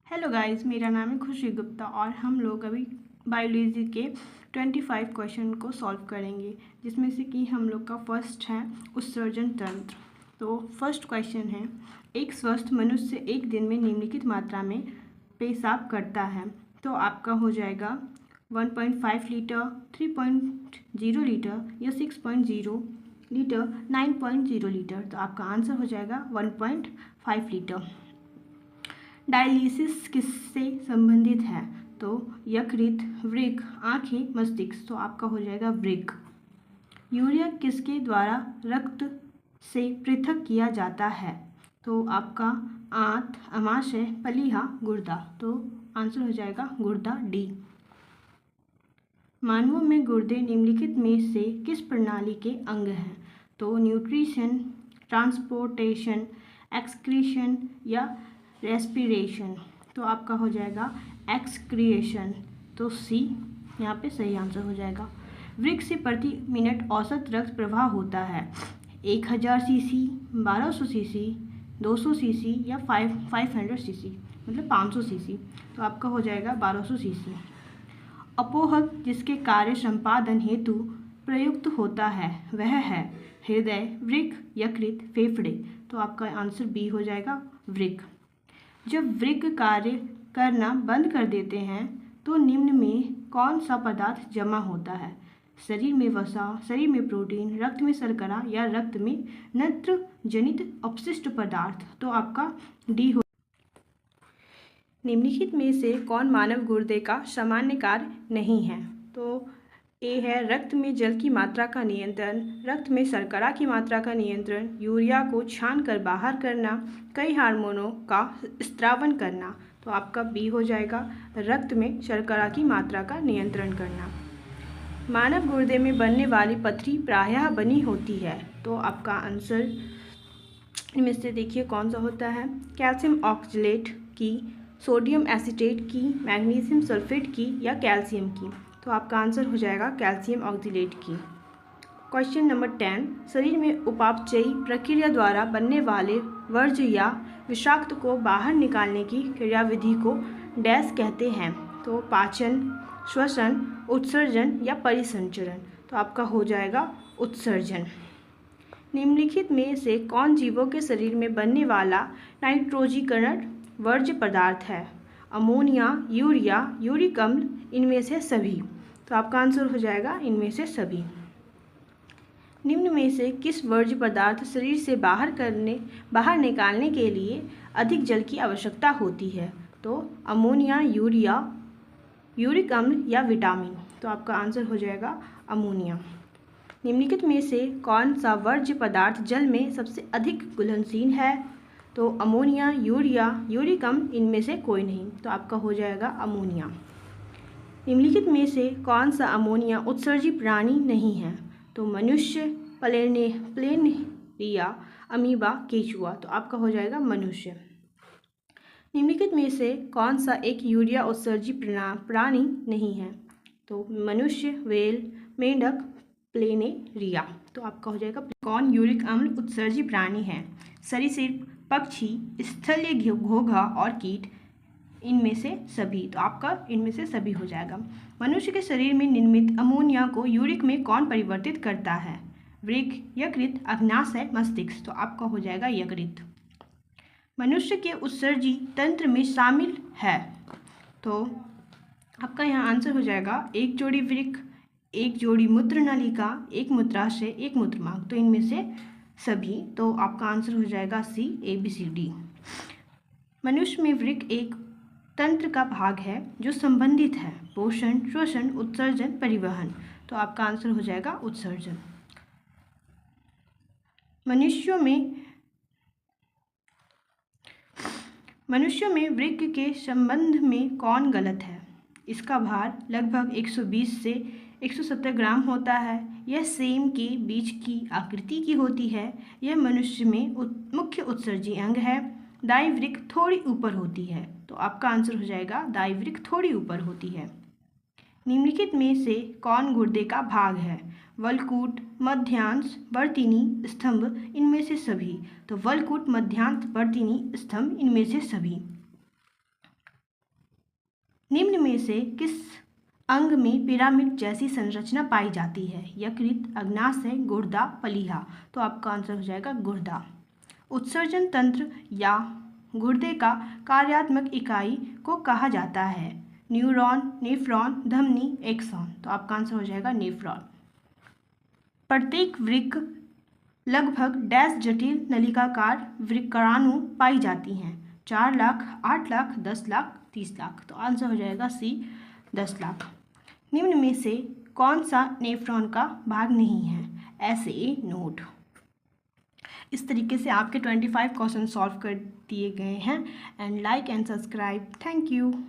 Hello guys, मेरा नाम है खुशी गुप्ता और हम लोग अभी बायोलॉजी के 25 क्वेश्चन को सॉल्व करेंगे, जिसमें से कि हम लोग का फर्स्ट है उत्सर्जन तंत्र। तो फर्स्ट क्वेश्चन है, एक स्वस्थ मनुष्य एक दिन में निम्नलिखित मात्रा में पेशाब करता है। तो आपका हो जाएगा 1.5 लीटर, 3.0 लीटर या 6.0 लीटर, 9.0 लीटर। तो आपका आंसर हो जाएगा 1.5 लीटर। डायलिसिस किससे संबंधित है? तो यकृत, वृक्क, आँखें, मस्तिष्क। तो आपका हो जाएगा वृक्क। यूरिया किसके द्वारा रक्त से पृथक किया जाता है? तो आपका आंत, अमाशय, प्लीहा, गुर्दा। तो आंसर हो जाएगा गुर्दा डी। मानवों में गुर्दे निम्नलिखित में से किस प्रणाली के अंग हैं? तो न्यूट्रिशन, ट्रांसपोर्टेशन, एक्सक्रीशन या रेस्पिरेशन। तो आपका हो जाएगा एक्सक्रिएशन। तो सी यहाँ पे सही आंसर हो जाएगा। वृक्क से प्रति मिनट औसत रक्त प्रवाह होता है 1000 सीसी, 1200 सीसी, 200 सीसी या 500 सीसी, मतलब 500 सीसी। तो आपका हो जाएगा 1200 सीसी। अपोहक जिसके कार्य संपादन हेतु प्रयुक्त होता है वह है हृदय, वृक्क, यकृत, फेफड़े। तो आपका आंसर बी हो जाएगा वृक्क। जब वृक्क कार्य करना बंद कर देते हैं तो निम्न में कौन सा पदार्थ जमा होता है? शरीर में वसा, शरीर में प्रोटीन, रक्त में शर्करा या रक्त में नत्र जनित अपशिष्ट पदार्थ। तो आपका डी हो। निम्नलिखित में से कौन मानव गुर्दे का सामान्य कार्य नहीं है? तो ए है रक्त में जल की मात्रा का नियंत्रण, रक्त में शर्करा की मात्रा का नियंत्रण, यूरिया को छान कर बाहर करना, कई हार्मोनों का स्त्रावन करना। तो आपका बी हो जाएगा रक्त में शर्करा की मात्रा का नियंत्रण करना। मानव गुर्दे में बनने वाली पथरी प्रायः बनी होती है। तो आपका आंसर इनमें से देखिए कौन सा होता है? कैल्शियम ऑक्सलेट की, सोडियम एसीटेट की, मैग्नीशियम सल्फेट की या कैल्शियम की। तो आपका आंसर हो जाएगा कैल्शियम ऑक्सलेट की। क्वेश्चन नंबर 10, शरीर में उपापचयी प्रक्रिया द्वारा बनने वाले वर्ज्य या विषाक्त को बाहर निकालने की क्रियाविधि को डैश कहते हैं? तो पाचन, श्वसन, उत्सर्जन या परिसंचरण। तो आपका हो जाएगा उत्सर्जन। निम्नलिखित में से कौन जीवों के शरीर में बनने वाला नाइट्रोजीकरण वर्ज्य पदार्थ है? अमोनिया, यूरिया, यूरिक अम्ल, इनमें से सभी। तो आपका आंसर हो जाएगा इनमें से सभी। निम्न में से किस वर्ज्य पदार्थ शरीर से बाहर निकालने के लिए अधिक जल की आवश्यकता होती है? तो अमोनिया, यूरिया, यूरिक अम्ल या विटामिन। तो आपका आंसर हो जाएगा अमोनिया। निम्नलिखित में से कौन सा वर्ज्य पदार्थ जल में सबसे अधिक घुलनशील है? तो अमोनिया, यूरिया, यूरिक अम्ल, इनमें से कोई नहीं। तो आपका हो जाएगा अमोनिया। निम्नलिखित में से कौन सा अमोनिया उत्सर्जी प्राणी नहीं है? तो मनुष्य, प्लेनेरिया, अमीबा, केचुआ। तो आपका हो जाएगा मनुष्य। निम्नलिखित में से कौन सा एक यूरिया उत्सर्जी प्राणी नहीं है? तो मनुष्य, व्हेल, मेंढक, प्लेनेरिया। तो आपका हो जाएगा। कौन यूरिक अम्ल उत्सर्जी प्राणी है? सरीसृप, पक्षी, स्थलीय घोंघा और कीट, इनमें से सभी। तो आपका इनमें से सभी हो जाएगा। मनुष्य के शरीर में निर्मित अमोनिया को यूरिक में कौन परिवर्तित करता है? वृक्क, यकृत, अग्नाशय, मस्तिष्क। तो आपका हो जाएगा यकृत। मनुष्य के उत्सर्जी तंत्र में शामिल है? तो आपका यहाँ आंसर हो जाएगा एक जोड़ी वृक्क, एक जोड़ी मूत्र नलिका, एक मूत्राशय, एक मूत्रमार्ग। तो इनमें से सभी। तो आपका आंसर हो जाएगा सी, ए, बी, सी, डी। मनुष्य में वृक्क एक तंत्र का भाग है जो संबंधित है पोषण, श्वसन, उत्सर्जन, परिवहन। तो आपका आंसर हो जाएगा उत्सर्जन। मनुष्यों में वृक्क के संबंध में कौन गलत है? इसका भार लगभग 120 से 170 ग्राम होता है, यह सेम के बीज की आकृति की होती है, यह मनुष्य में मुख्य उत्सर्जी अंग है, दाई वृक्क थोड़ी ऊपर होती है। तो आपका आंसर हो जाएगा दाई वृक्क थोड़ी ऊपर होती है। निम्नलिखित में से कौन गुर्दे का भाग है? वलकूट, मध्यांश, वर्तिनी, स्तंभ, इनमें से सभी। तो वलकूट, मध्यांश, वर्तिनी, स्तंभ, इनमें से सभी। निम्न में से किस अंग में पिरामिड जैसी संरचना पाई जाती है? यकृत, अग्नाशय, गुर्दा, प्लीहा। तो आपका आंसर हो जाएगा गुर्दा। उत्सर्जन तंत्र या गुर्दे का कार्यात्मक इकाई को कहा जाता है? न्यूरॉन, नेफ्रॉन, धमनी, एक्सॉन। तो आपका आंसर हो जाएगा नेफ्रॉन। प्रत्येक वृक्क लगभग डैश जटिल नलिकाकार वृक्काणु पाई जाती हैं? 4 लाख, 8 लाख, 10 लाख, 30 लाख। तो आंसर हो जाएगा सी, 10 लाख। निम्न में से कौन सा नेफ्रॉन का भाग नहीं है? ऐसे नोड। इस तरीके से आपके 25 क्वेश्चन सॉल्व कर दिए गए हैं। And like and subscribe. Thank you.